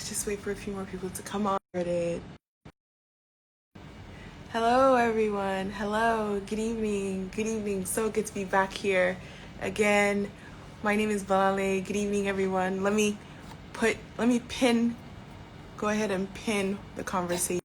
Let's just wait for a few more people to come on. Hello, everyone. Hello. Good evening. Good evening. So good to be back here again. My name is Bolanle. Good evening, everyone. Let me go ahead and pin the conversation.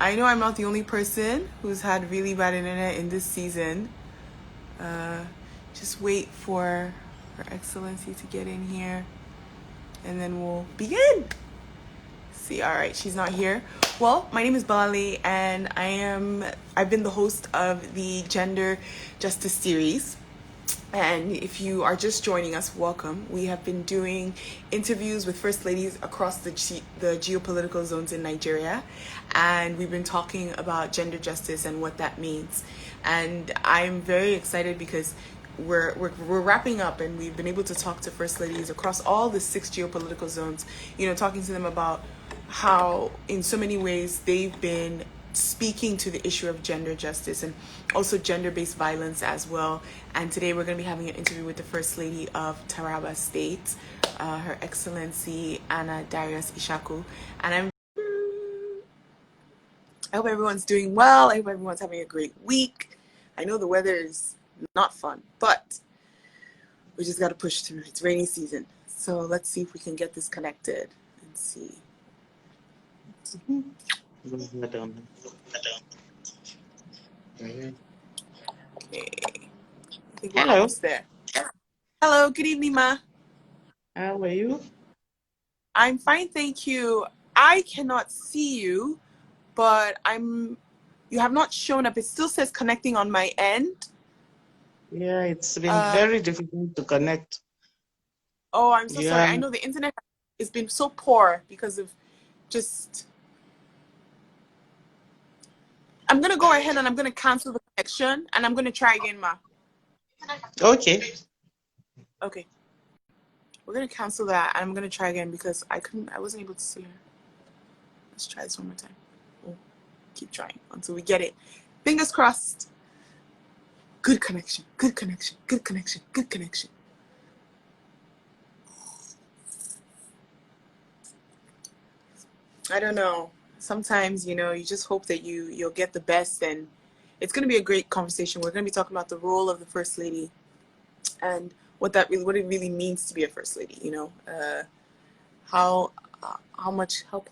I know I'm not the only person who's had really bad internet in this season. Just wait for Her Excellency to get in here and then we'll begin. See, all right, she's not here. Well, my name is Bolanle and I've been the host of the Gender Justice series. And if you are just joining us, welcome. We have been doing interviews with first ladies across the geopolitical zones in Nigeria, and we've been talking about gender justice and what that means. And I'm very excited because we're wrapping up, and we've been able to talk to first ladies across all the 6 geopolitical zones. Talking to them about how, in so many ways, they've been speaking to the issue of gender justice and also gender-based violence as well. And today we're going to be having an interview with the First Lady of Taraba State, Her Excellency Darius Ishaku. And I hope everyone's doing well. I hope everyone's having a great week. I know the weather is not fun, but we just got to push through. It's rainy season. So let's see if we can get this connected and see. Okay. I think we're Hello. almost there. Hello, good evening, Ma. How are you? I'm fine, thank you. I cannot see you, but you have not shown up. It still says connecting on my end. Yeah, it's been very difficult to connect. Oh, I'm so sorry. I know the internet has been so poor because of just... I'm going to go ahead and I'm going to cancel the connection and I'm going to try again, Ma. Okay. Okay. We're going to cancel that and I'm going to try again because I wasn't able to see her. Let's try this one more time. We'll keep trying until we get it. Fingers crossed. Good connection, good connection, good connection, good connection. I don't know. Sometimes, you just hope that you'll get the best, and it's going to be a great conversation. We're going to be talking about the role of the First Lady and what it really means to be a First Lady, how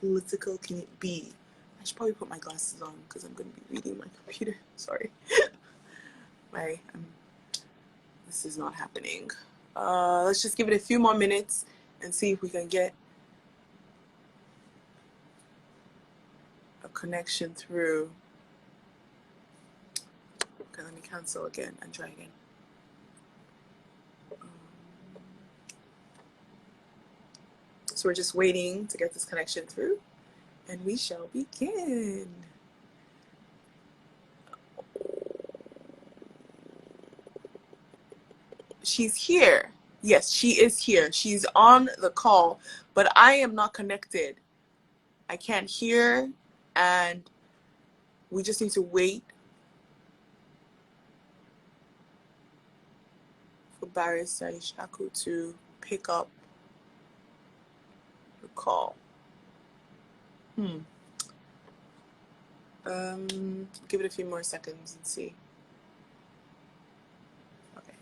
political can it be? I should probably put my glasses on because I'm going to be reading my computer. Sorry. This is not happening. Let's just give it a few more minutes and see if we can get a connection through. Okay, let me cancel again and try again. So we're just waiting to get this connection through and we shall begin. She's here. Yes, she is here. She's on the call, but I am not connected. I can't hear, and we just need to wait for Barrister Ishaku to pick up the call. Give it a few more seconds and see. Okay.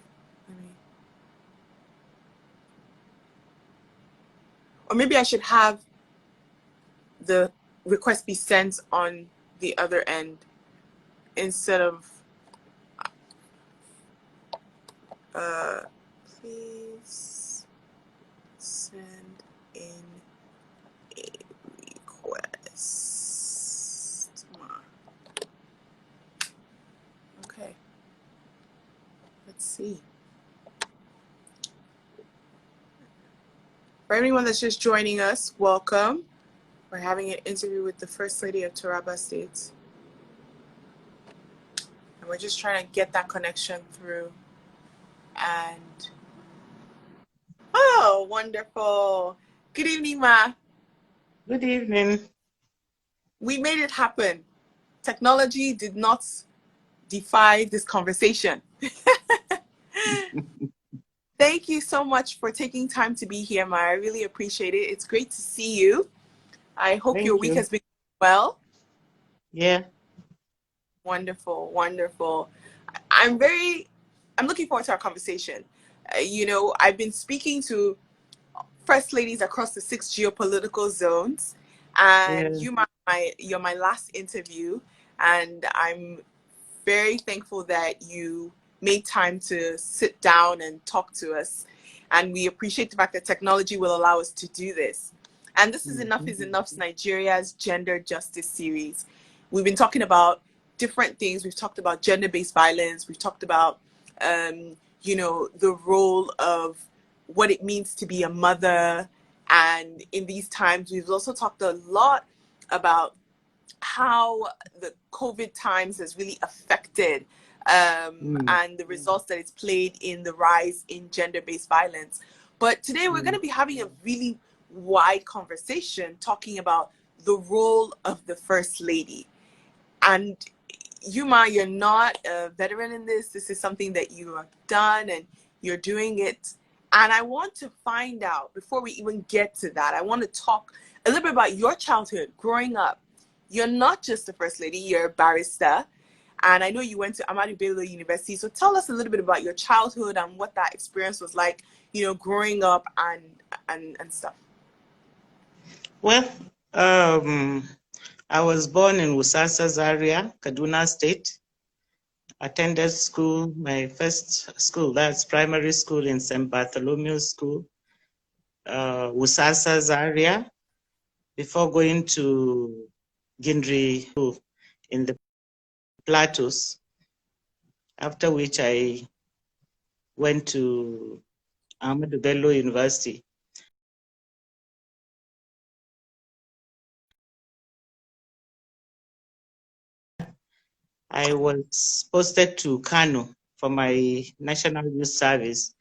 Or maybe I should have the request be sent on the other end instead of please send in a For anyone that's just joining us, welcome. We're having an interview with the First Lady of Taraba State. And we're just trying to get that connection through. And, oh, wonderful. Good evening, Ma. Good evening. We made it happen. Technology did not defy this conversation. Thank you so much for taking time to be here, Ma. I really appreciate it. It's great to see you. I hope your Thank week you. has been well. Yeah. Wonderful, wonderful. I'm looking forward to our conversation. I've been speaking to first ladies across the 6 geopolitical zones, and Yeah. you're my last interview, and I'm very thankful that you made time to sit down and talk to us. And we appreciate the fact that technology will allow us to do this. And this is Enough Mm-hmm. is Enough's Nigeria's gender justice series. We've been talking about different things. We've talked about gender-based violence. We've talked about, the role of what it means to be a mother. And in these times, we've also talked a lot about how the COVID times has really affected Mm. and the results that it's played in the rise in gender-based violence. But today we're going Mm. to be having a really wide conversation talking about the role of the First Lady. And Yuma, you're not a veteran in this. This is something that you have done and you're doing it. And I want to find out, before we even get to that, I want to talk a little bit about your childhood growing up. You're not just a first lady, you're a barrister. And I know you went to Ahmadu Bello University. So tell us a little bit about your childhood and what that experience was like, growing up and stuff. Well, I was born in Wusasa Zaria, Kaduna State. Attended school, my first school, that's primary school in St. Bartholomew's School, Wusasa Zaria, before going to Gindri School in the Plateaus, after which I went to Ahmadu Bello University. I was posted to Kano for my National Youth Service,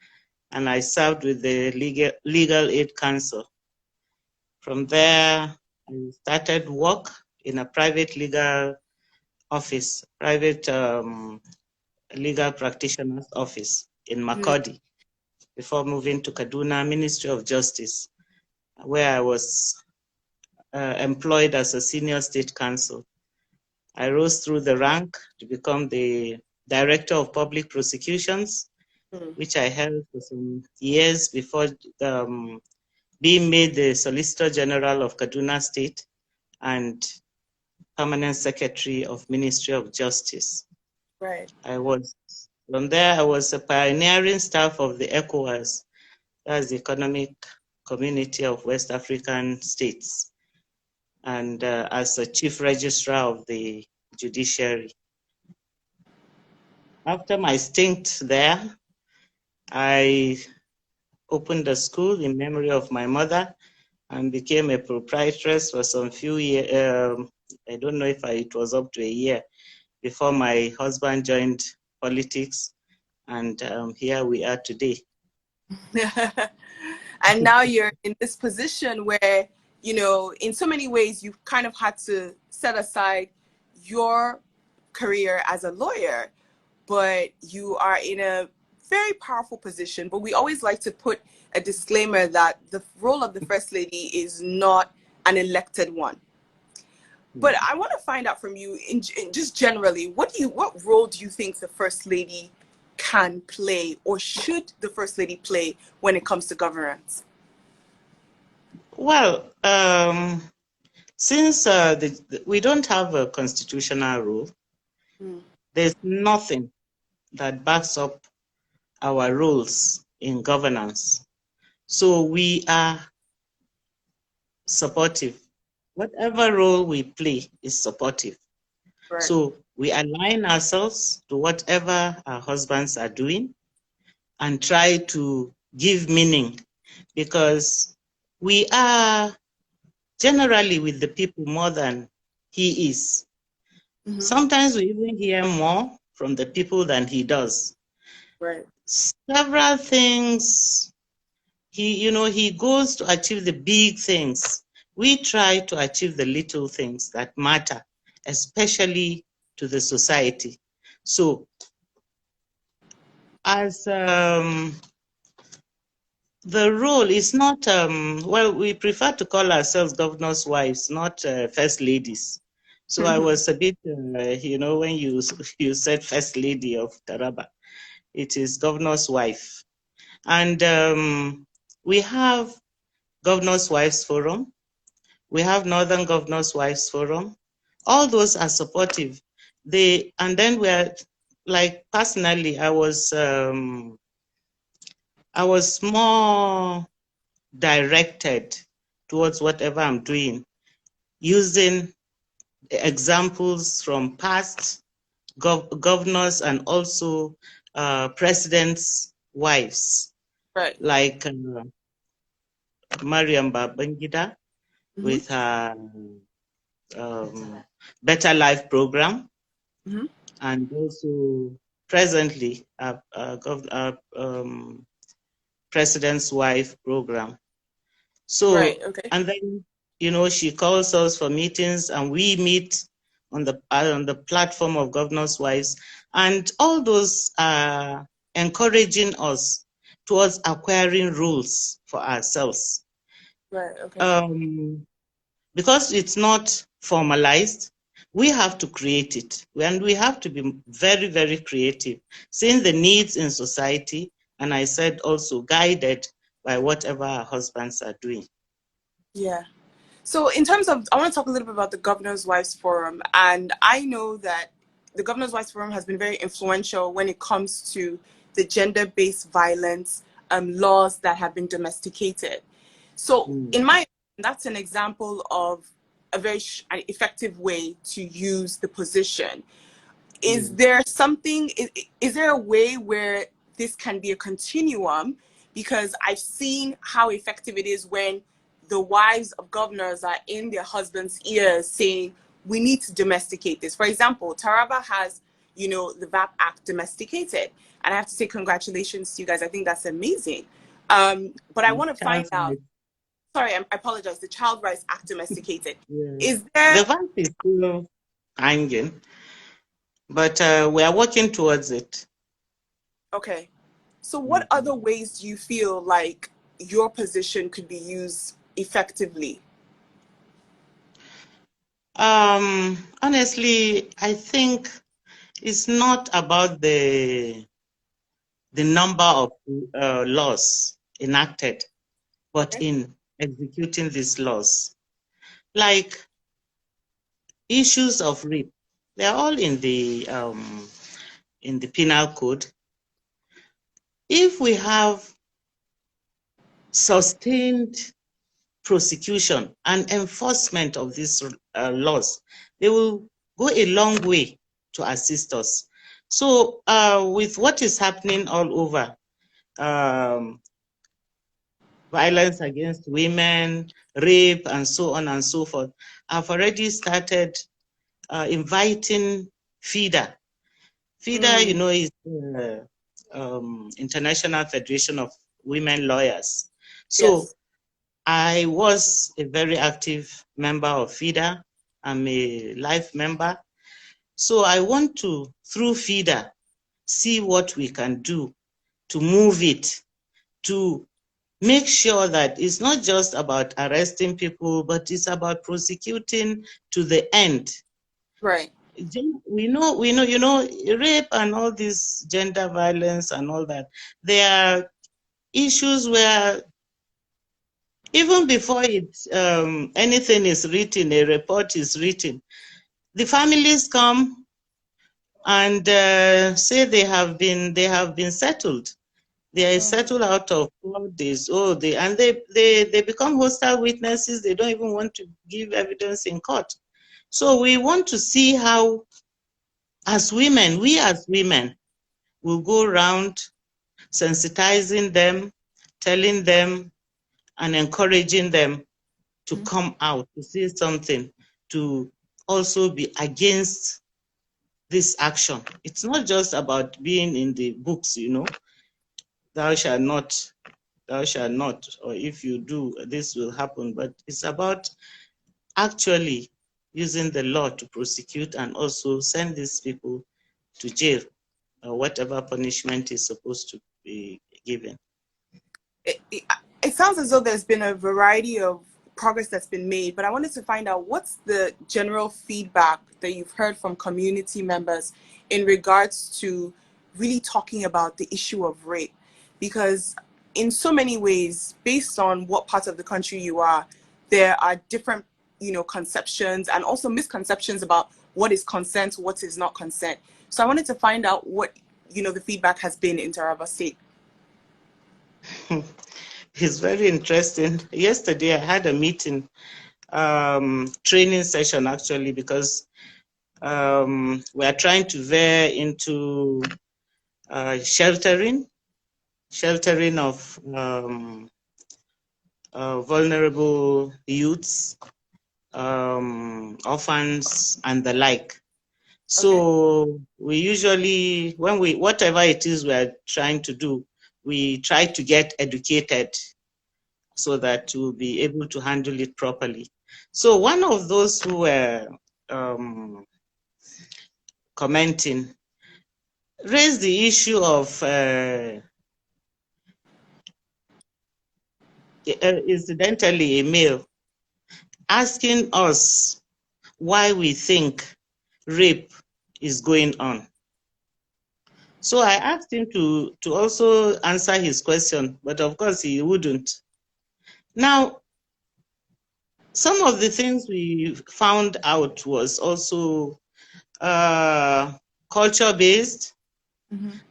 and I served with the Legal Aid Council. From there, I started work in a private legal office, private legal practitioner's office in Makodi, before moving to Kaduna Ministry of Justice, where I was employed as a senior state counsel. I rose through the rank to become the Director of Public Prosecutions, which I held for some years before being made the Solicitor General of Kaduna State and Permanent Secretary of Ministry of Justice. Right. From there, I was a pioneering staff of the ECOWAS, that's the Economic Community of West African States, and as a Chief Registrar of the Judiciary. After my stint there, I opened a school in memory of my mother and became a proprietress for some few years. I don't know if it was up to a year before my husband joined politics, and here we are today. And now you're in this position where, in so many ways, you've kind of had to set aside your career as a lawyer, but you are in a very powerful position. But we always like to put a disclaimer that the role of the First Lady is not an elected one. But I want to find out from you, in just generally, what role do you think the First Lady can play, or should the First Lady play when it comes to governance? Well, since we don't have a constitutional rule, there's nothing that backs up our roles in governance. So we are supportive. Whatever role we play is supportive. Right. So we align ourselves to whatever our husbands are doing and try to give meaning, because we are generally with the people more than he is. Mm-hmm. Sometimes we even hear more from the people than he does. Right. Several things, he goes to achieve the big things. We try to achieve the little things that matter, especially to the society. So as the role is not, well, we prefer to call ourselves governors' wives, not first ladies. So I was a bit, when you said first lady of Taraba, it is governor's wife. And we have Governor's Wives Forum. We have Northern Governors Wives Forum. All those are supportive. And then we are, like, personally, I was more directed towards whatever I'm doing, using examples from past governors and also presidents' wives, Right. like Mariam Babangida Mm-hmm. with her Better Life program, Mm-hmm. and also presently President's Wife program. Right. So, Okay. and then, she calls us for meetings and we meet on the platform of Governor's Wives, and all those are encouraging us towards acquiring rules for ourselves. Right. Okay. Because it's not formalized, we have to create it, and we have to be very, very creative, seeing the needs in society, and I said also guided by whatever our husbands are doing. Yeah. So in terms of, I want to talk a little bit about the Governor's Wives Forum. And I know that the Governor's Wives Forum has been very influential when it comes to the gender-based violence laws that have been domesticated. So in my opinion, that's an example of a very an effective way to use the position. Is there something, is there a way where this can be a continuum? Because I've seen how effective it is when the wives of governors are in their husbands' ears saying, we need to domesticate this. For example, Taraba has, the VAP Act domesticated. And I have to say congratulations to you guys. I think that's amazing. But I want to find Child's out, right. sorry, I apologize, the Child Rights Act domesticated. Yeah. Is there, The vibe is still hanging, but we are working towards it. okay. So what other ways do you feel like your position could be used effectively? Honestly, I think it's not about the number of laws enacted, but Okay. in executing these laws. Like issues of rape, they're all in the penal code. If we have sustained prosecution and enforcement of these laws, they will go a long way to assist us. So with what is happening all over, violence against women, rape, and so on and so forth, I've already started inviting FIDA. FIDA, is the International Federation of Women Lawyers. So Yes. I was a very active member of FIDA. I'm a life member. So I want to, through FIDA, see what we can do to move it, to make sure that it's not just about arresting people, but it's about prosecuting to the end. Right. We know, rape and all this gender violence and all that. There are issues where even before anything is written, a report is written, the families come and say they have been settled. They are settled out of 12 days. They become hostile witnesses. They don't even want to give evidence in court. So we want to see how, we as women, will go around sensitizing them, telling them and encouraging them to come out, to say something, to also be against this action. It's not just about being in the books, you know, thou shalt not, or if you do, this will happen, but it's about actually using the law to prosecute and also send these people to jail or whatever punishment is supposed to be given. It sounds as though there's been a variety of progress that's been made, but I wanted to find out what's the general feedback that you've heard from community members in regards to really talking about the issue of rape, because in so many ways, based on what part of the country you are, there are different, conceptions and also misconceptions about what is consent, what is not consent. So I wanted to find out what, the feedback has been in Taraba State. It's very interesting. Yesterday I had a meeting, training session actually, because we are trying to veer into sheltering of vulnerable youths, orphans, and the like. So we usually, whatever it is we are trying to do, we try to get educated so that we'll be able to handle it properly. So one of those who were commenting raised the issue of incidentally a male asking us why we think rape is going on. So I asked him to also answer his question, but of course he wouldn't. Now, some of the things we found out was also culture-based.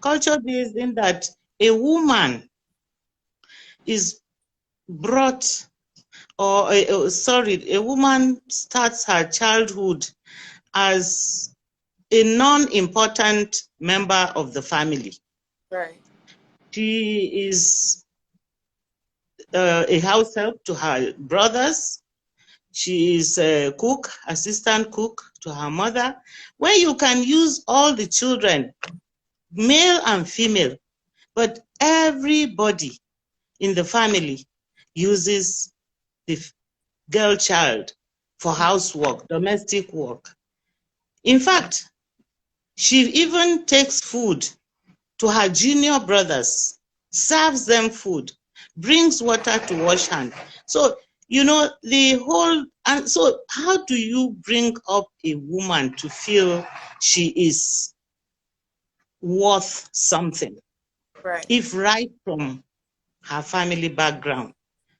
Culture-based in that a woman is brought, a woman starts her childhood as a non-important member of the family. Right. She is a house help to her brothers. She is a cook, assistant cook to her mother. Where you can use all the children, male and female, but everybody in the family uses the girl child for housework, domestic work. In fact, she even takes food to her junior brothers, serves them food, brings water to wash hands. So, the whole, and so how do you bring up a woman to feel she is worth something? Right. If right from her family background,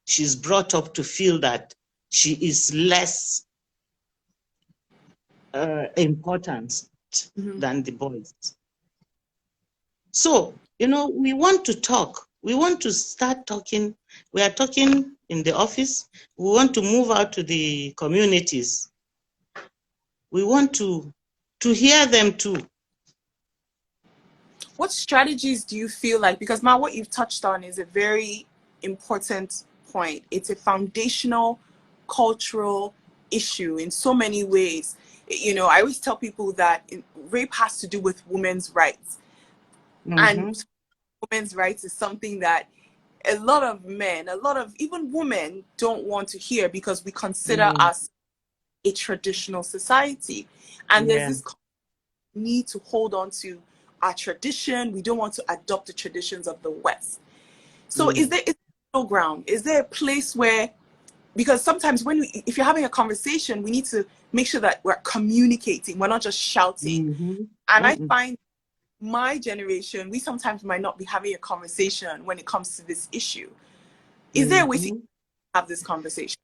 she's brought up to feel that she is less important than the boys. So, we want to talk. We want to start talking. We are talking in the office. We want to move out to the communities. We want to hear them too. What strategies do you feel like, because Ma, what you've touched on is a very important point. It's a foundational cultural issue in so many ways. I always tell people that rape has to do with women's rights. And women's rights is something that a lot of men, a lot of even women don't want to hear, because we consider us a traditional society. And there's this need to hold on to our tradition. We don't want to adopt the traditions of the West. So is there a middle ground? Is there a place where, because sometimes if you're having a conversation, we need to make sure that we're communicating. We're not just shouting. And I find my generation, we sometimes might not be having a conversation when it comes to this issue. Is there a way to have this conversation?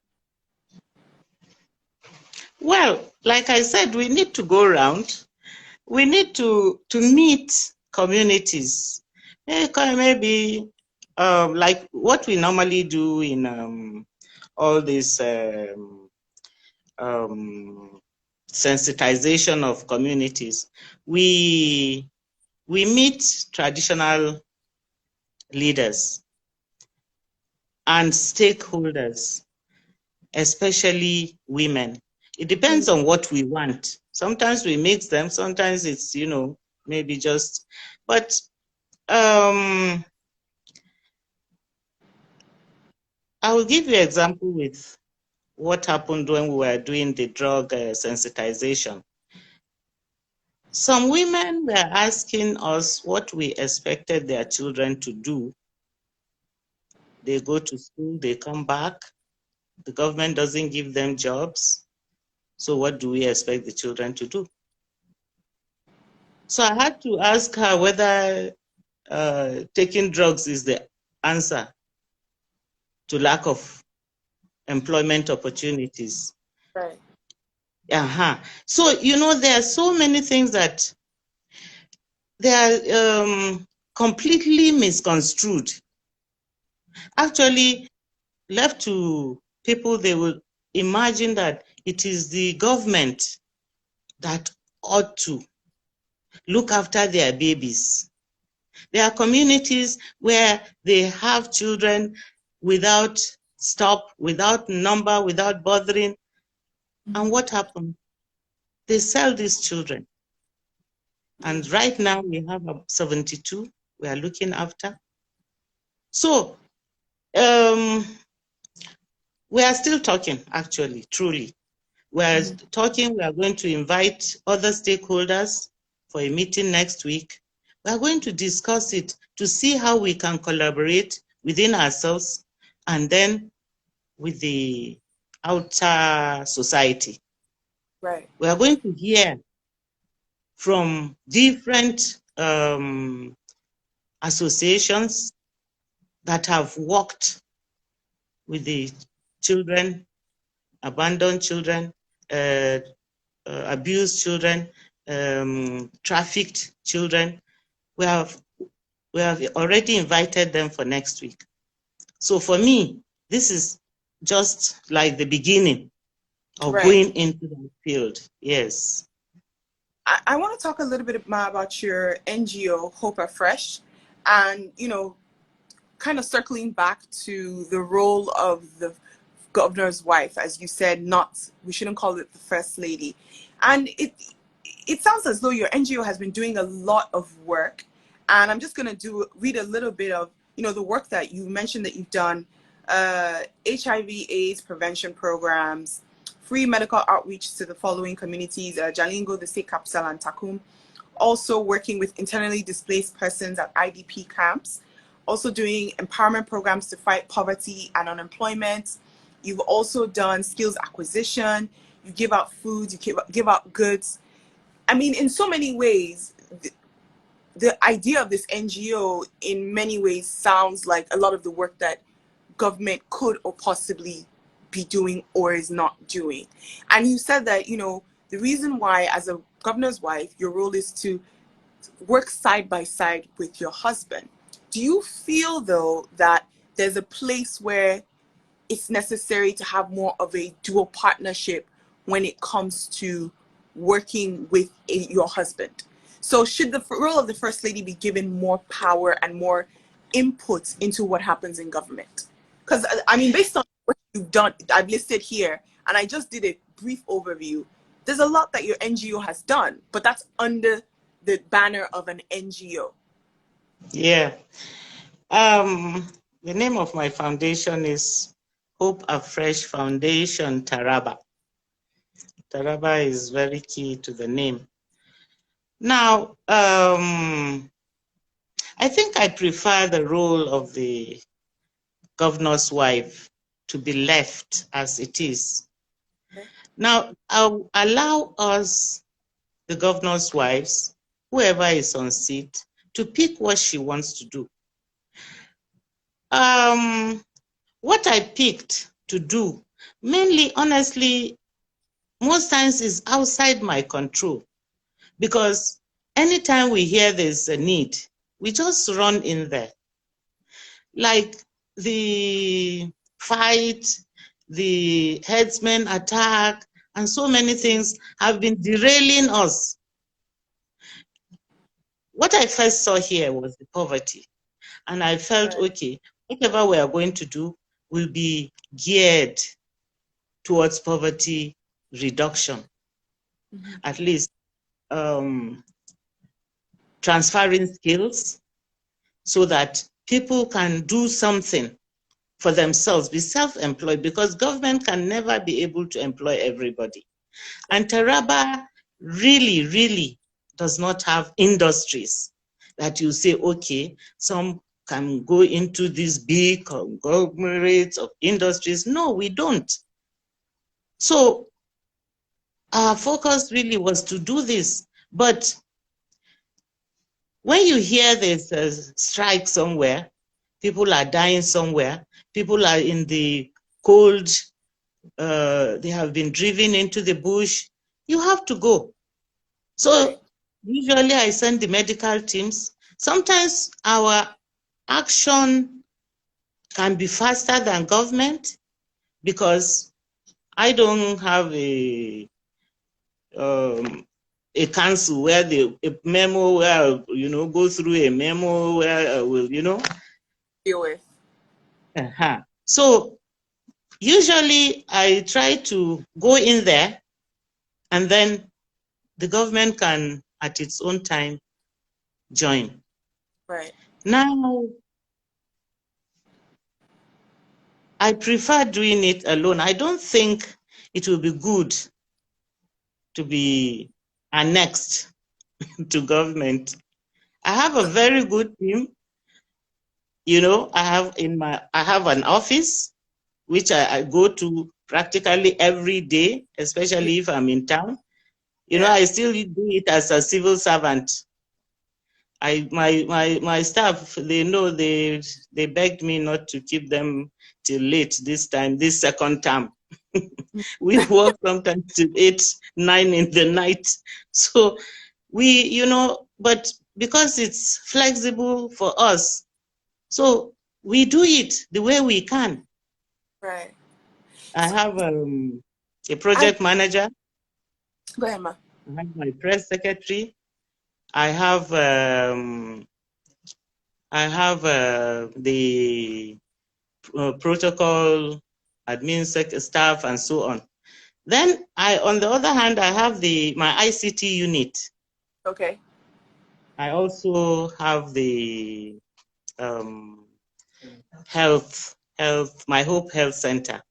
Well, like I said, we need to go around. We need to meet communities. Maybe like what we normally do in all this sensitization of communities. We meet traditional leaders and stakeholders, especially women. It depends on what we want. Sometimes we mix them, sometimes it's, maybe just, but I will give you an example with what happened when we were doing the drug sensitization. Some women were asking us what we expected their children to do. They go to school, they come back, the government doesn't give them jobs. So what do we expect the children to do? So I had to ask her whether taking drugs is the answer to lack of employment opportunities. Right. So, there are so many things that they are completely misconstrued. Actually, left to people, they will imagine that it is the government that ought to look after their babies. There are communities where they have children without stop, without number, without bothering. And what happened? They sell these children. And right now we have 72 we are looking after. So we are still talking, actually, truly. We are talking, we are going to invite other stakeholders for a meeting next week. We are going to discuss it to see how we can collaborate within ourselves and then with the outer society. Right. We are going to hear from different associations that have worked with the children, abandoned children, abused children, trafficked children. We have already invited them for next week. So for me, this is just like the beginning of going into the field. Yes. I want to talk a little bit more about your NGO, Hope Afresh, and, kind of circling back to the role of the governor's wife, as you said, we shouldn't call it the first lady. And it sounds as though your NGO has been doing a lot of work. And I'm just going to read a little bit of, the work that you mentioned that you've done, HIV/AIDS prevention programs, free medical outreach to the following communities, Jalingo, the state capital, and Takum. Also working with internally displaced persons at IDP camps. Also doing empowerment programs to fight poverty and unemployment. You've also done skills acquisition. You give out food, you give out goods. I mean, in so many ways, the idea of this NGO in many ways sounds like a lot of the work that government could or possibly be doing or is not doing. And you said that, the reason why, as a governor's wife, your role is to work side by side with your husband. Do you feel, though, that there's a place where it's necessary to have more of a dual partnership when it comes to working with your husband? So should the role of the First Lady be given more power and more input into what happens in government? Because, I mean, based on what you've done, I've listed here, and I just did a brief overview, there's a lot that your NGO has done, but that's under the banner of an NGO. Yeah. The name of my foundation is Hope Afresh Foundation Taraba. Taraba is very key to the name. Now, I think I prefer the role of the governor's wife to be left as it is. Okay. Now, I'll allow us, the governor's wives, whoever is on seat, to pick what she wants to do. What I picked to do, mainly, honestly, most times is outside my control, because anytime we hear there's a need, we just run in there. Like the fight, the herdsmen attack, and so many things have been derailing us. What I first saw here was the poverty. And I felt, okay, whatever we are going to do, will be geared towards poverty reduction, at least transferring skills so that people can do something for themselves, be self-employed, because government can never be able to employ everybody. And Taraba really, really does not have industries that you say, okay, some can go into these big conglomerates of industries. No, we don't. So our focus really was to do this. But when you hear there's a strike somewhere, people are dying somewhere, people are in the cold, they have been driven into the bush, you have to go. So usually I send the medical teams. Sometimes our action can be faster than government because I don't have a council where a memo where go through a memo where I will deal with. So usually I try to go in there, and then the government can at its own time join. Right. Now I prefer doing it alone. I don't think it will be good to be annexed to government. I have a very good team. I have an office which I go to practically every day, especially if I'm in town. I still do it as a civil servant. My staff, they know, they begged me not to keep them till late this second term. We work sometimes till 8, 9 in the night. So we, but because it's flexible for us, so we do it the way we can. Right. I have a project manager. Go ahead, ma. I have my press secretary. I have the protocol admin staff and so on. Then on the other hand, I have my ICT unit. Okay. I also have the my Hope Health Center.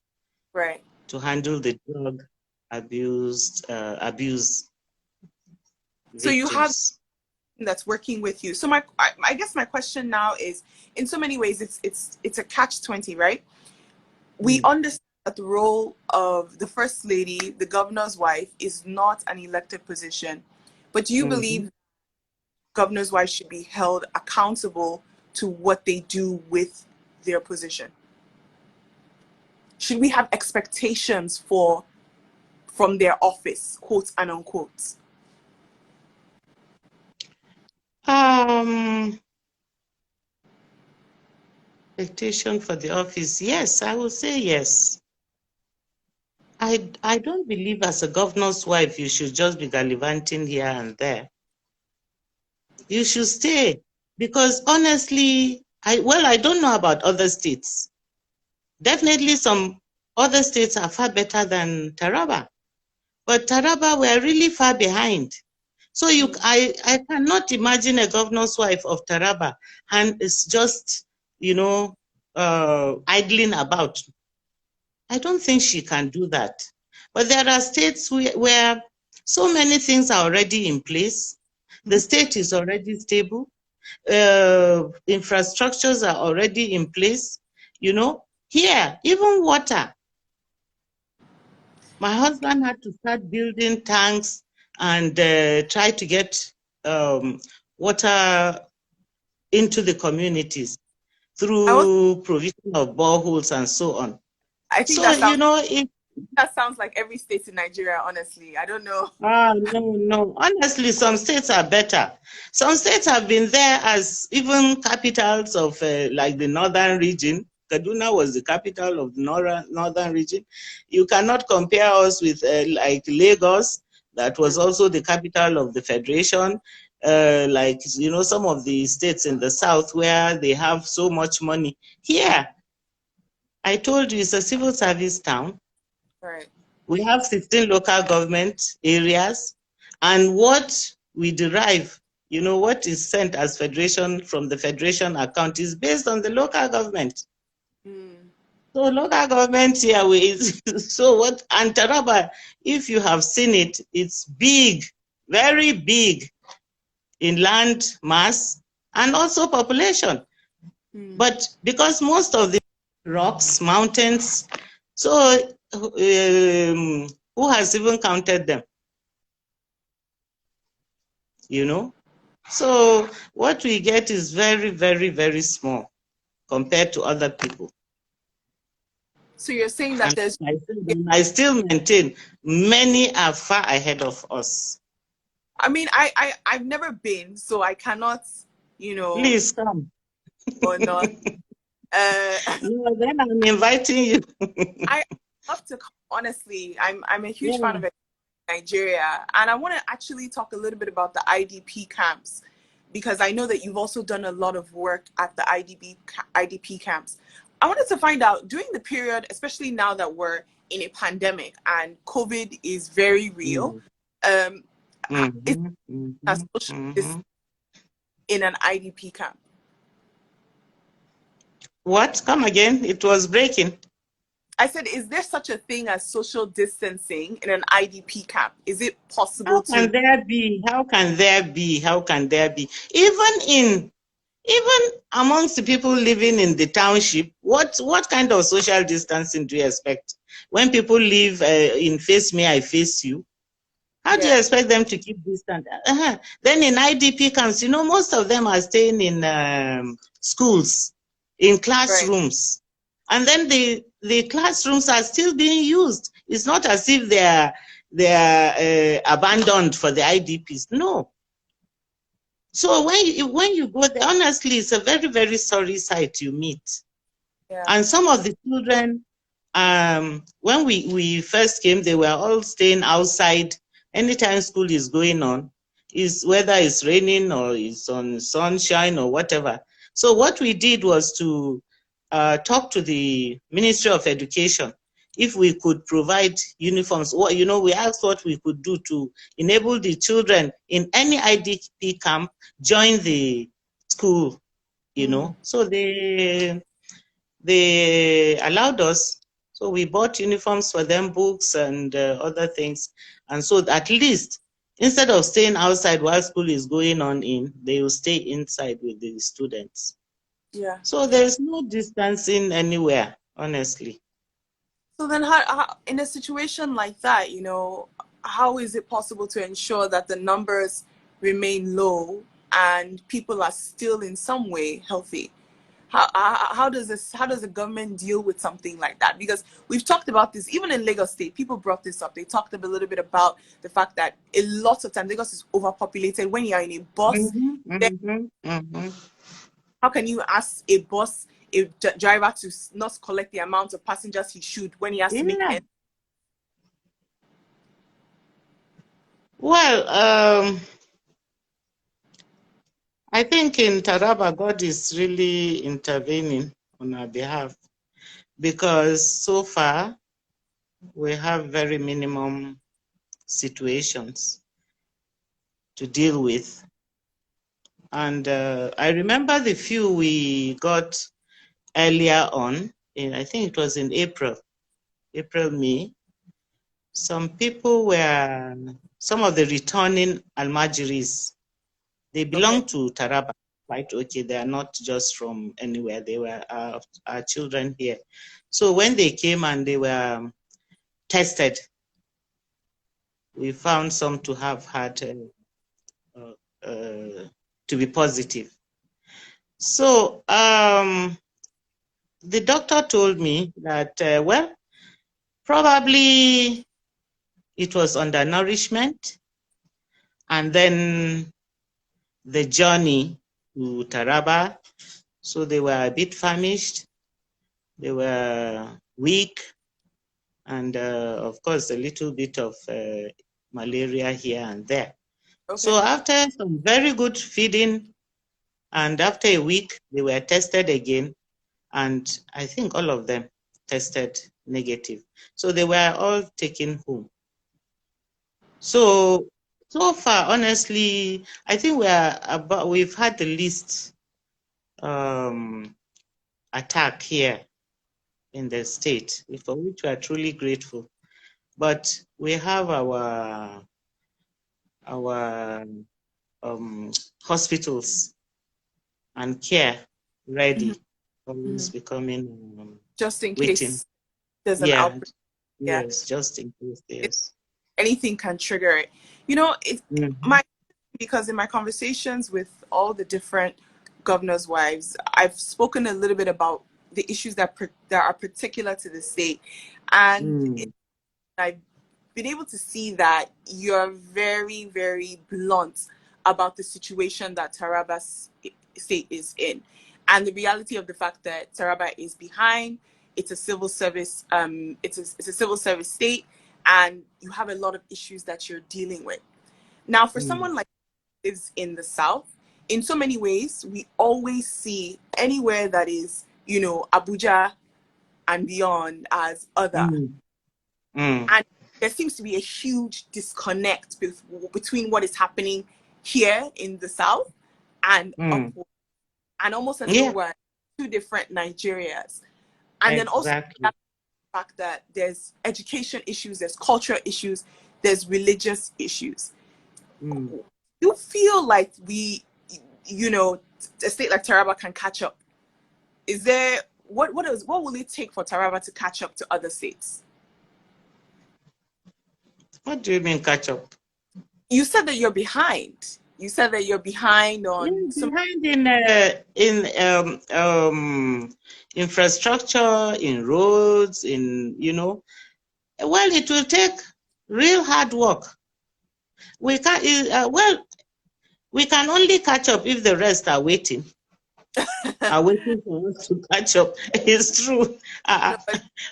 Right. To handle the drug abuse victims. So you have that's working with you. So I guess my question now is, in so many ways, it's a catch-20, right? We understand that the role of the first lady, the governor's wife, is not an elected position, but do you believe governor's wives should be held accountable to what they do with their position? Should we have expectations from their office, quote and unquote? Expectation for the office, yes, I will say yes. I don't believe as a governor's wife you should just be gallivanting here and there. You should stay, because honestly, I don't know about other states. Definitely some other states are far better than Taraba, but Taraba, we're really far behind. So I cannot imagine a governor's wife of Taraba and it's just, idling about. I don't think she can do that. But there are states where so many things are already in place. The state is already stable. Infrastructures are already in place. Here, even water. My husband had to start building tanks and try to get water into the communities through provision of boreholes and so on. I think that sounds like every state in Nigeria, honestly. I don't know. No. Honestly, some states are better. Some states have been there as even capitals of like the northern region. Kaduna was the capital of the northern region. You cannot compare us with like Lagos, that was also the capital of the federation. Like, some of the states in the south where they have so much money. Here, I told you it's a civil service town. Right. We have 16 local government areas, and what we derive, what is sent as federation from the federation account is based on the local government. Mm. So local government here so what, and Taraba, if you have seen it, it's big, very big in land mass and also population. Mm. But because most of the rocks, mountains, so who has even counted them? So what we get is very, very, very small compared to other people. So you're saying that there's... I still maintain many are far ahead of us. I mean, I've never been, so I cannot, Please come. or not. No, then I'm inviting you. I love to, honestly, I'm a huge fan Yeah. of Nigeria, and I want to actually talk a little bit about the IDP camps, because I know that you've also done a lot of work at the IDP camps. I wanted to find out, during the period, especially now that we're in a pandemic and COVID is very real, is a social distance in an IDP camp? What? Come again? It was breaking. I said, is there such a thing as social distancing in an IDP camp? Is it possible How to? can there be? How can there be? How can there be? Even amongst the people living in the township, what kind of social distancing do you expect? When people live in face me, I face you, how do you expect them to keep distance? Then in IDP camps, most of them are staying in schools, in classrooms. Right. And then the classrooms are still being used. It's not as if they are abandoned for the IDPs. No. So when you go there, honestly, it's a very, very sorry sight you meet. Yeah. And some of the children, when we first came, they were all staying outside. Anytime school is going on, whether it's raining or it's on sunshine or whatever. So what we did was to talk to the Ministry of Education if we could provide uniforms. We asked what we could do to enable the children in any IDP camp join the school, So they allowed us. So we bought uniforms for them, books and other things. And so at least, instead of staying outside while school is going on they will stay inside with the students. Yeah. So there's no distancing anywhere, honestly. So then how in a situation like that, how is it possible to ensure that the numbers remain low and people are still in some way healthy? How does the government deal with something like that? Because we've talked about this even in Lagos State. People brought this up. They talked a little bit about the fact that a lot of times Lagos is overpopulated. When you're in a bus, how can you ask a driver to not collect the amount of passengers he should when he has to make it? Well, I think in Taraba, God is really intervening on our behalf, because so far we have very minimum situations to deal with. And I remember the few we got earlier on, I think it was in April, May. Some people some of the returning Almajiris, they belong to Taraba, right? Okay, they are not just from anywhere. They were our children here. So when they came and they were tested, we found some to have had to be positive. So the doctor told me that, probably it was undernourishment, and then the journey to Taraba. So they were a bit famished, they were weak, and of course a little bit of malaria here and there. So after some very good feeding, and after a week, they were tested again, and I think all of them tested negative. So they were all taken home. So far, honestly, I think we've had the least attack here in the state, for which we are truly grateful. But we have our hospitals and care ready, always becoming Just in waiting. case there's an Yeah, outbreak. Yeah. yes, just in case, yes. Anything can trigger it. You know, Mm-hmm. because in my conversations with all the different governors' wives, I've spoken a little bit about the issues that are particular to the state, and Mm. I've been able to see that you're very, very blunt about the situation that Taraba state is in, and the reality of the fact that Taraba is behind. It's a civil service. It's a civil service state, and you have a lot of issues that you're dealing with. Now, for Mm. someone like lives in the South, in so many ways, we always see anywhere that is, Abuja and beyond as other. Mm. Mm. And there seems to be a huge disconnect between what is happening here in the South and Mm. upward, and almost as though Yeah, we're two different Nigerias. And then also exactly. the fact that there's education issues, there's cultural issues, there's religious issues. Mm. You feel like a state like Taraba can catch up? Is there what will it take for Taraba to catch up to other states? What do you mean catch up? You said that you're behind. You said that you're behind Yeah, on some. behind in infrastructure, in roads, well, it will take real hard work. We can we can only catch up if the rest are waiting for us to catch up. It's true. No,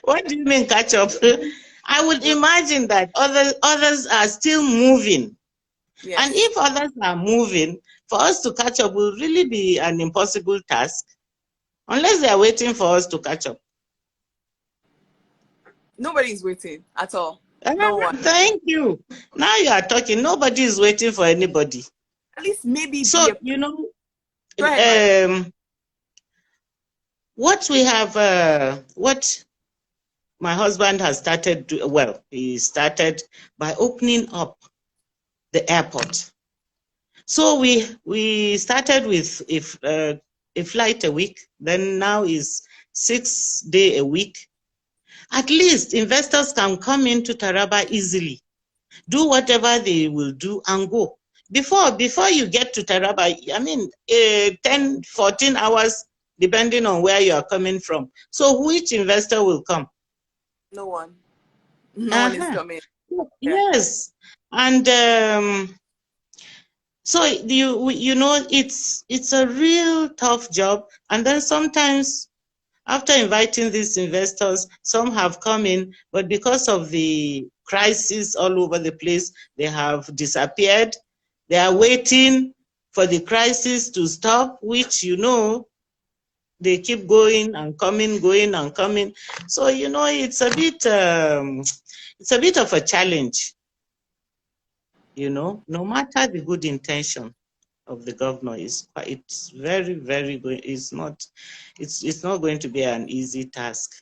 What do you mean catch up? I would imagine that others are still moving. And yes. if others are moving, for us to catch up will really be an impossible task, unless they are waiting for us to catch up. Nobody's waiting at all. No one. Thank you. Now you are talking. Nobody is waiting for anybody. At least maybe So, be a. Go ahead, my. what we have, what my husband has started, he started by opening up the airport. So we started with a flight a week, then now is 6 day a week. At least investors can come into Taraba easily, do whatever they will do and go. Before you get to Taraba, I mean, 10, 14 hours, depending on where you are coming from. So which investor will come? No one. No one is Uh-huh. coming. Yeah. Yes. And so it's a real tough job. And then sometimes after inviting these investors, some have come in, but because of the crisis all over the place, they have disappeared. They are waiting for the crisis to stop, which they keep going and coming, going and coming. So it's a bit of a challenge. No matter the good intention of the governor, it's very, very good. It's not going to be an easy task.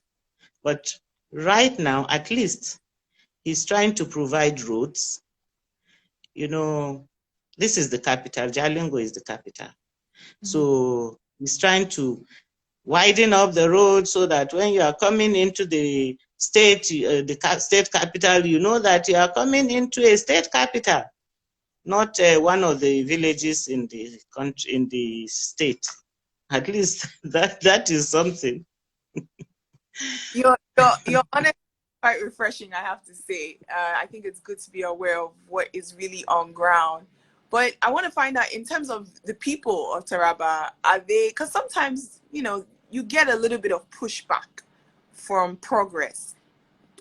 But right now, at least, he's trying to provide roads. This is the capital. Jalingo is the capital. So he's trying to widen up the road so that when you are coming into the state, the state capital, you know that you are coming into a state capital, not one of the villages in the country, in the state. At least that is something. Your honest quite refreshing, I have to say. I think it's good to be aware of what is really on ground. But I want to find out in terms of the people of Taraba, are they, because sometimes, you get a little bit of pushback from progress.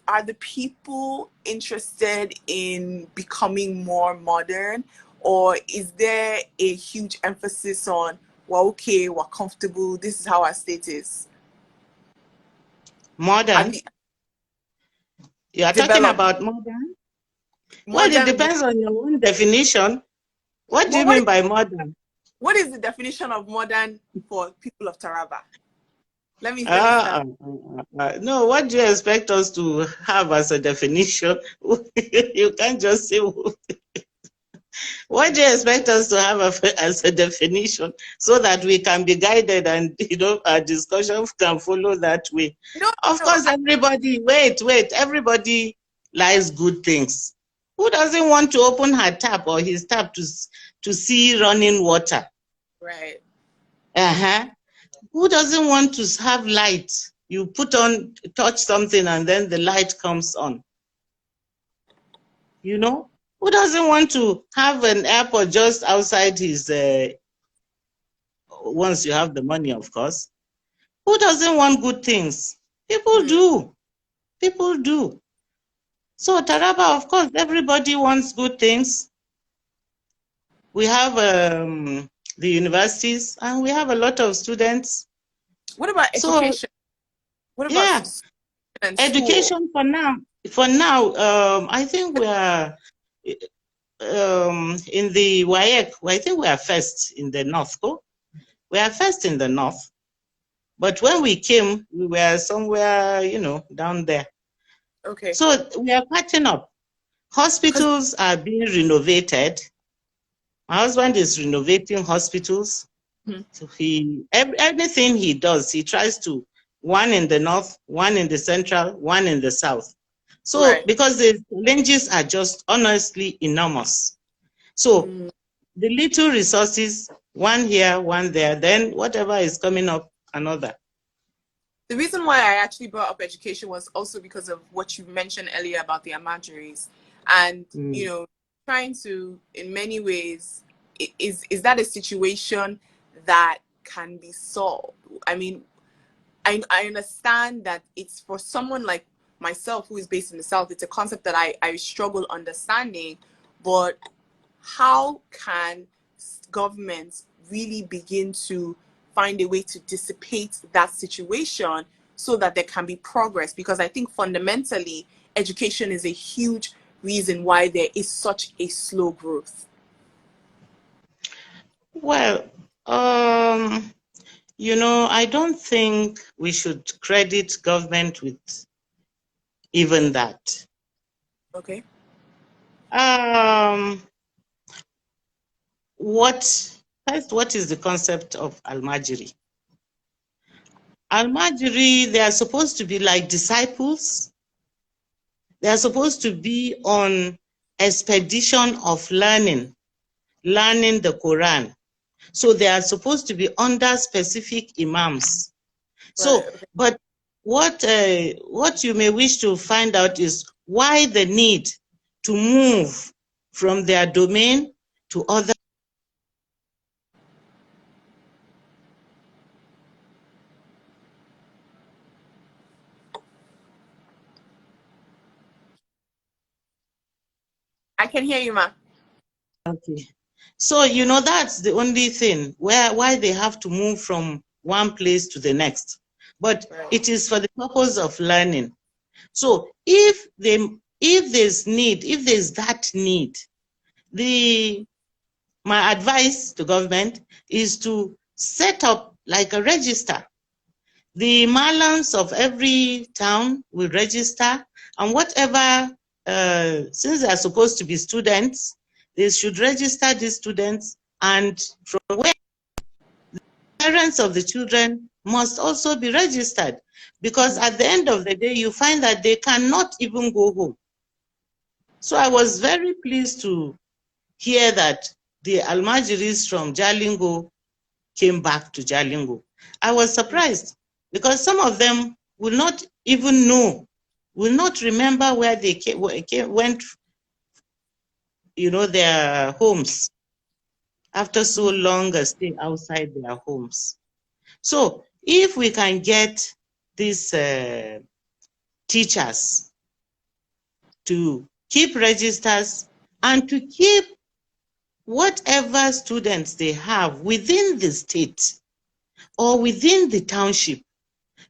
Are the people interested in becoming more modern, or is there a huge emphasis on, well, okay, we're comfortable, this is how our state is? Modern? You are talking Developed. about modern? Well, it Modern. depends on your own definition. What do Well, you mean by modern? what is the definition of modern for people of Taraba? Let me start. No, what do you expect us to have as a definition? You can't just say what do you expect us to have as a definition so that we can be guided and our discussion can follow that way. No, Of no. course, everybody, everybody likes good things. Who doesn't want to open her tap or his tap to see running water? Right. Uh-huh. Who doesn't want to have light? You touch something and then the light comes on. Who doesn't want to have an airport just outside his, once you have the money, of course. Who doesn't want good things? People do. People do. So Taraba, of course, everybody wants good things. We have the universities and we have a lot of students. What about education? What about education school? For now, I think we are in the WAEC. I think we are first in the north. We are first in the north. But when we came, we were somewhere, down there. Okay. So we are catching up. Hospitals are being renovated. My husband is renovating hospitals. So everything he does, he tries to, one in the north, one in the central, one in the south. So because the challenges are just honestly enormous. So the little resources, one here, one there, then whatever is coming up, another. The reason why I actually brought up education was also because of what you mentioned earlier about the Amajuris. And, trying to, in many ways, is that a situation that can be solved? I mean, I understand that it's for someone like myself who is based in the South, it's a concept that I struggle understanding, but how can governments really begin to find a way to dissipate that situation so that there can be progress? Because I think fundamentally education is a huge reason why there is such a slow growth. Well, I don't think we should credit government with even that. Okay. What is the concept of Almajiri? Almajiri, they are supposed to be like disciples. They are supposed to be on expedition of learning the Quran. So they are supposed to be under specific imams. So, but what you may wish to find out is why the need to move from their domain to other. I can hear you, ma. Okay. So, that's the only thing why they have to move from one place to the next. But it is for the purpose of learning. So if there's that need, my advice to government is to set up like a register. The malams of every town will register, and whatever, since they are supposed to be students, they should register these students, and from where the parents of the children must also be registered, because at the end of the day, you find that they cannot even go home. So I was very pleased to hear that the Almajiris from Jalingo came back to Jalingo. I was surprised because some of them will not even know, will not remember where they went, their homes after so long a stay outside their homes. So if we can get these teachers to keep registers and to keep whatever students they have within the state or within the township,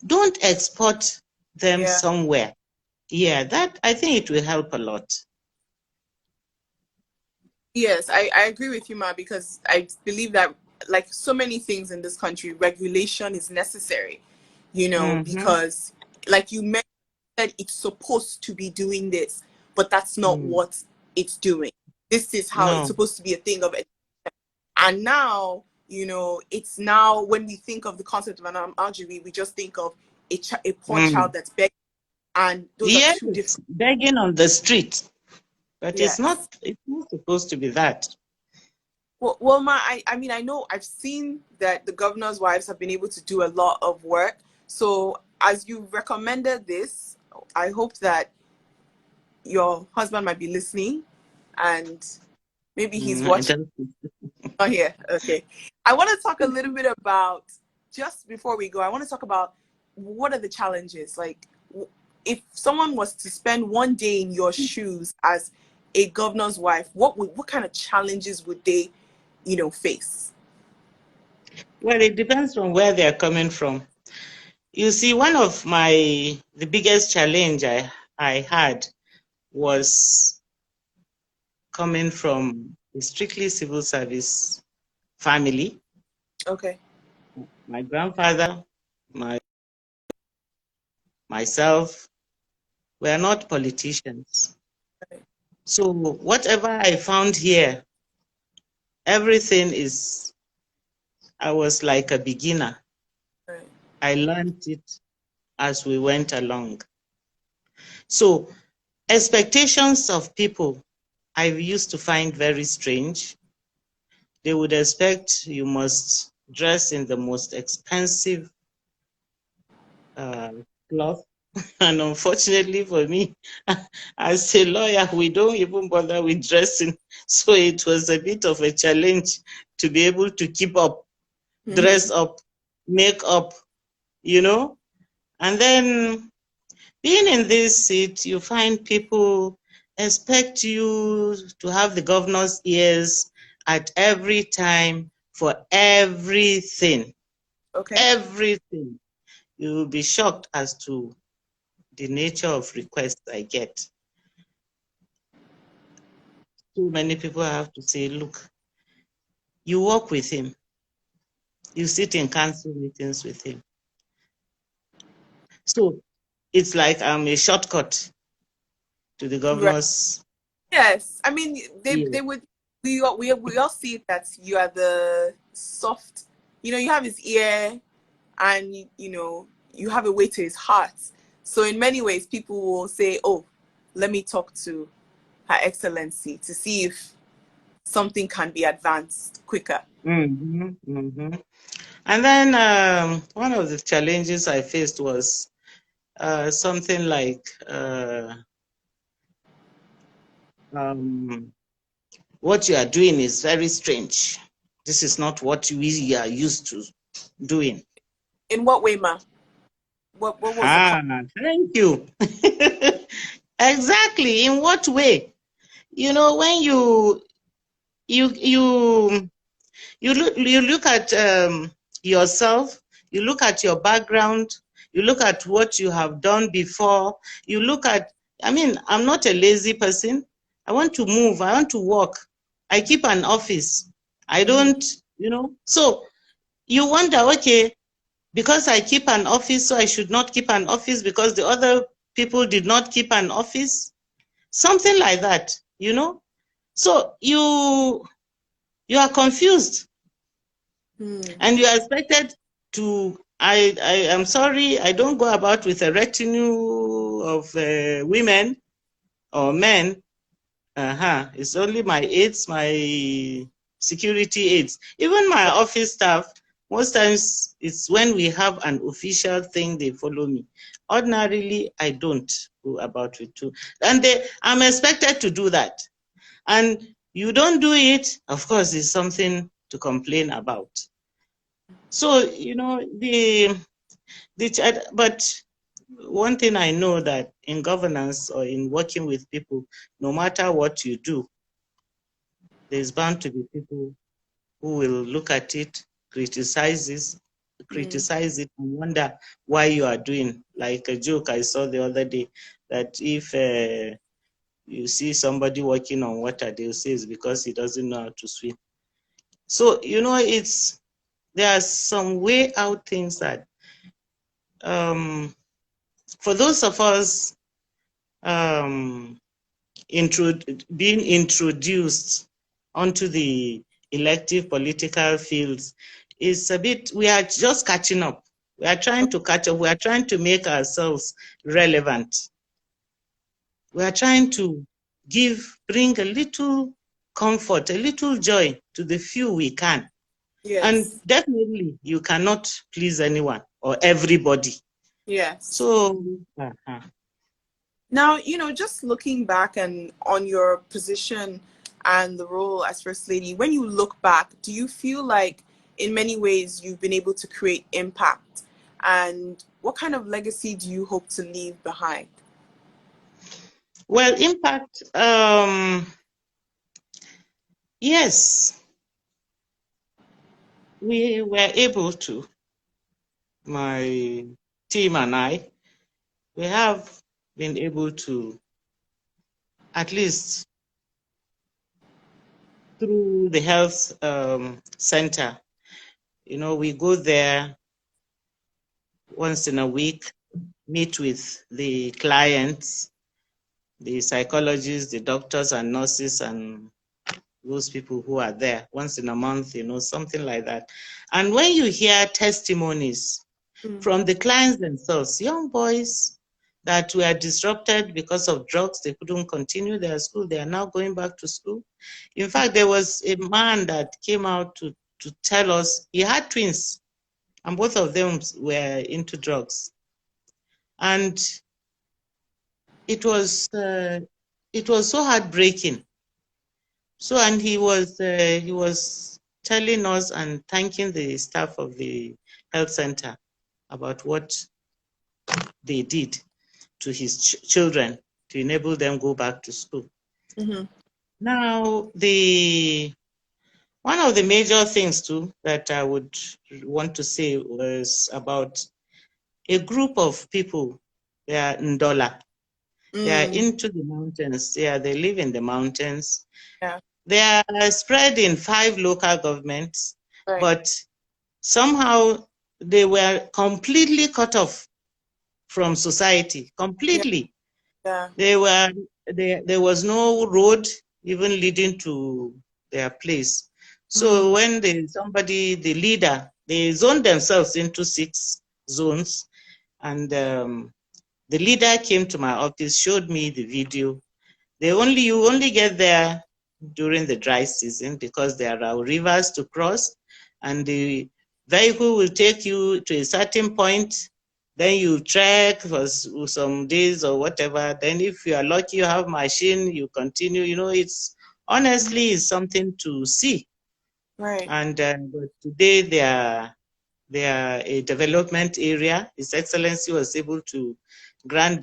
don't export them somewhere. Yeah, that I think it will help a lot. Yes, I agree with you, Ma, because I believe that, like so many things in this country, regulation is necessary, Mm-hmm. because, like you mentioned, it's supposed to be doing this, but that's not what it's doing. This is how it's No. supposed to be a thing of it. And now, it's now when we think of the concept of an algae, we just think of a poor child that's begging, and those are Yes, two different. begging on the street, but it's Yes. not. It's not supposed to be that. Well, Ma, I mean, I know I've seen that the governor's wives have been able to do a lot of work. So, as you recommended this, I hope that your husband might be listening, and maybe he's I watching. don't. Oh, here. Okay. I want to talk a little bit about, just before we go, I want to talk about what are the challenges. Like, if someone was to spend one day in your shoes as a governor's wife, what kind of challenges would they, face? Well, it depends on where they are coming from. You see, one of the biggest challenge I had was coming from a strictly civil service family. Okay. My grandfather, myself, were not politicians. Right. So whatever I found here, everything I was like a beginner. Right. I learned it as we went along. So expectations of people I used to find very strange. They would expect you must dress in the most expensive cloth. And unfortunately for me, as a lawyer, we don't even bother with dressing. So it was a bit of a challenge to be able to keep up, dress Mm-hmm. up, make up, you know. And then being in this seat, you find people expect you to have the governor's ears at every time for everything. Okay. Everything. You will be shocked as to the nature of requests I get. Too many people have to say, look, you work with him, you sit in council meetings with him. So it's like I'm a shortcut to the Right. governor's Yes. I mean, they ear. would. We all see that you are the soft. You have his ear, and you have a way to his heart. So in many ways, people will say, "Oh, let me talk to Her Excellency to see if something can be advanced quicker." Mm-hmm, mm-hmm. And then one of the challenges I faced was something like um, what you are doing is very strange. This is not what we are used to doing. In what way, Ma? What was the Thank you. Exactly. In what way? When you you look at yourself, you look at your background, you look at what you have done before, you look at, I'm not a lazy person. I want to move, I want to work. I keep an office. I Mhm. don't, so you wonder, okay, because I keep an office, so I should not keep an office because the other people did not keep an office? Something like that. So you are confused. Hmm. And you are expected to, I am sorry, I don't go about with a retinue of women or men. It's only my aides, my security aides. Even my office staff, most times it's when we have an official thing, they follow me. Ordinarily, I don't go about with two. And I'm expected to do that. And you don't do it, of course, it's something to complain about. So, but one thing I know that in governance or in working with people, no matter what you do, there's bound to be people who will look at it, criticize criticize it and wonder why you are doing. Like a joke I saw the other day, that if you see somebody walking on water, they'll say it's because he doesn't know how to swim. So, there are some way out things that, for those of us being introduced onto the elective political fields, is a bit, we are just catching up. We are trying to catch up. We are trying to make ourselves relevant. We are trying to bring a little comfort, a little joy to the few we can. Yes. And definitely you cannot please anyone or everybody. Yes. So, now, just looking back and on your position and the role as First Lady, when you look back, do you feel like in many ways you've been able to create impact? And what kind of legacy do you hope to leave behind? Well, impact, yes, we were able to, my team and I, we have been able to, at least through the health center, we go there once in a week, meet with the clients, the psychologists, the doctors and nurses, and those people who are there once in a month, something like that. And when you hear testimonies from the clients themselves, young boys that were disrupted because of drugs, they couldn't continue their school, they are now going back to school. In fact, there was a man that came out to tell us he had twins, and both of them were into drugs. And it was so heartbreaking. So, and he was telling us and thanking the staff of the health center about what they did to his children to enable them go back to school. Now, one of the major things too that I would want to say was about a group of people. They are Ndola. They are into the mountains. They live in the mountains. Yeah. They are spread in 5 local governments, right. But somehow they were completely cut off from society, completely. Yeah. There was no road even leading to their place. So when the leader, they zoned themselves into 6 zones, and the leader came to my office, showed me the video. You only get there during the dry season because there are rivers to cross, and the vehicle will take you to a certain point. Then you trek for some days or whatever. Then if you are lucky, you have machine, you continue. It's honestly it's something to see. Right. And but today they are a development area. His Excellency was able to create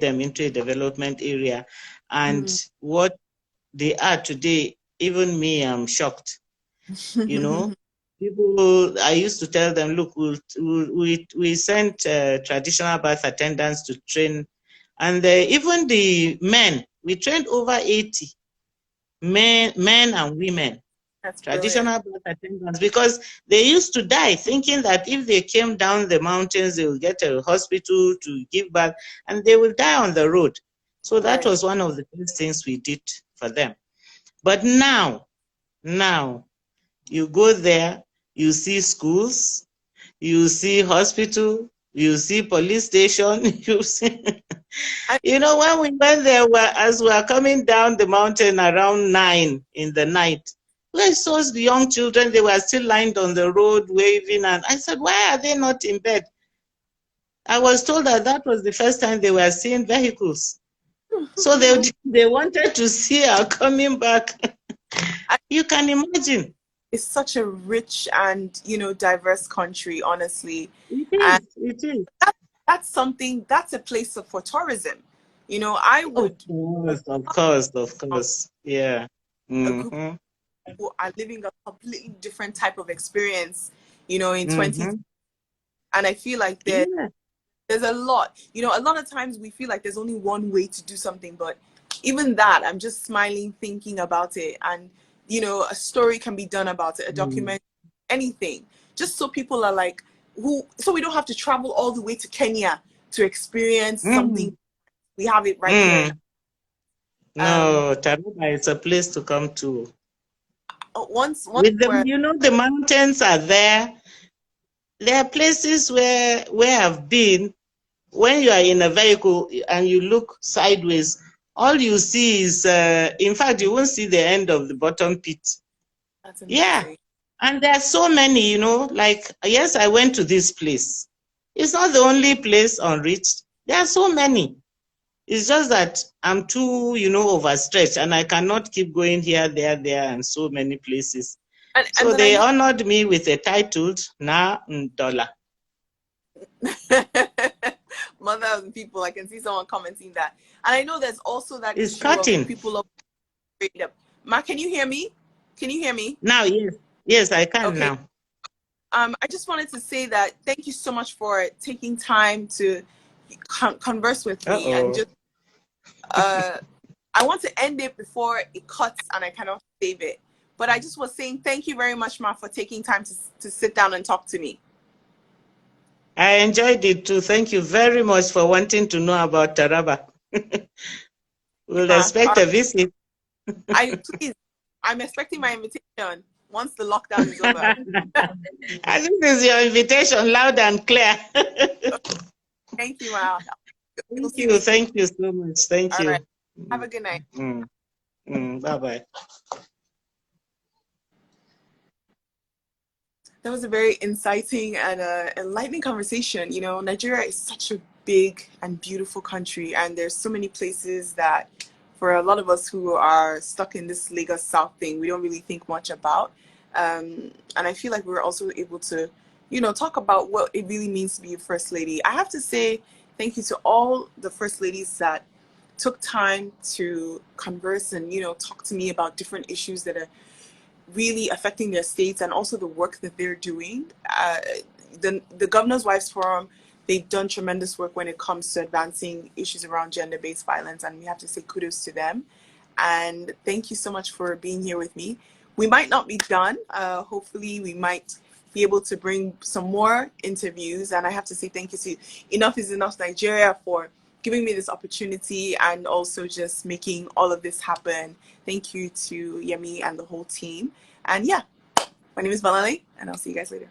them into a development area. And what they are today, even me, I'm shocked. People, I used to tell them, look, we sent traditional birth attendants to train, and even the men, we trained over 80 men and women. That's traditional birth attendants, because they used to die thinking that if they came down the mountains, they will get a hospital to give birth, and they will die on the road. So that was one of the first things we did for them. But now, you go there, you see schools, you see hospital, you see police station, you see. When we went there, as we were coming down the mountain around 9 in the night, we saw the young children, they were still lined on the road waving, and I said, why are they not in bed? I was told that was the first time they were seeing vehicles. So they wanted to see our coming back. You can imagine. It's such a rich and, diverse country, honestly. It is. That's a place for tourism. I would. Of course. Yeah. A group of people are living a completely different type of experience, in 20, Mm-hmm. and I feel like Yeah. there's a lot. A lot of times we feel like there's only one way to do something, but even that, I'm just smiling thinking about it. And, a story can be done about it, a Mm. document, anything, just so people are like, so we don't have to travel all the way to Kenya to experience something. Mm. We have it right here. Mm. No, Taraba is a place to come to. Once With them, where the mountains are there. There are places where I've been. When you are in a vehicle and you look sideways, all you see is, in fact, you won't see the end of the bottom pit. that's Yeah. amazing. And there are so many, like, yes, I went to this place. It's not the only place unreached. There are so many. It's just that I'm too, overstretched and I cannot keep going here, there, and so many places. And So then I they know honored me with a title, Na Dollar. mother of the people. I can see someone commenting that, and I know there's also that It's issue of cutting. people of freedom. Ma, can you hear me? Can you hear me? Now, yes. Yes, I can Okay. now. I just wanted to say that thank you so much for taking time to converse with me, and Uh-oh. just uh, I want to end it before it cuts and I cannot save it. But I just was saying thank you very much, Ma, for taking time to sit down and talk to me. I enjoyed it too. Thank you very much for wanting to know about Taraba. We'll Ma. expect a visit. Please, I'm expecting my invitation once the lockdown is over. And this is your invitation, loud and clear. Thank you, Ma. We'll Thank see you you. soon. Thank you so much. Thank All right. you. Have a good night. Bye-bye. That was a very inciting and enlightening conversation. Nigeria is such a big and beautiful country, and there's so many places that, for a lot of us who are stuck in this Lagos South thing, we don't really think much about. And I feel like we were also able to, talk about what it really means to be a first lady. I have to say thank you to all the first ladies that took time to converse and talk to me about different issues that are really affecting their states, and also the work that they're doing. The Governor's Wives Forum, they've done tremendous work when it comes to advancing issues around gender-based violence, and we have to say kudos to them. And thank you so much for being here with me. We might not be done. Hopefully, we might be able to bring some more interviews. And I have to say thank you to Enough is Enough Nigeria for giving me this opportunity and also just making all of this happen. Thank you to Yemi and the whole team. And yeah, my name is Bolanle, and I'll see you guys later.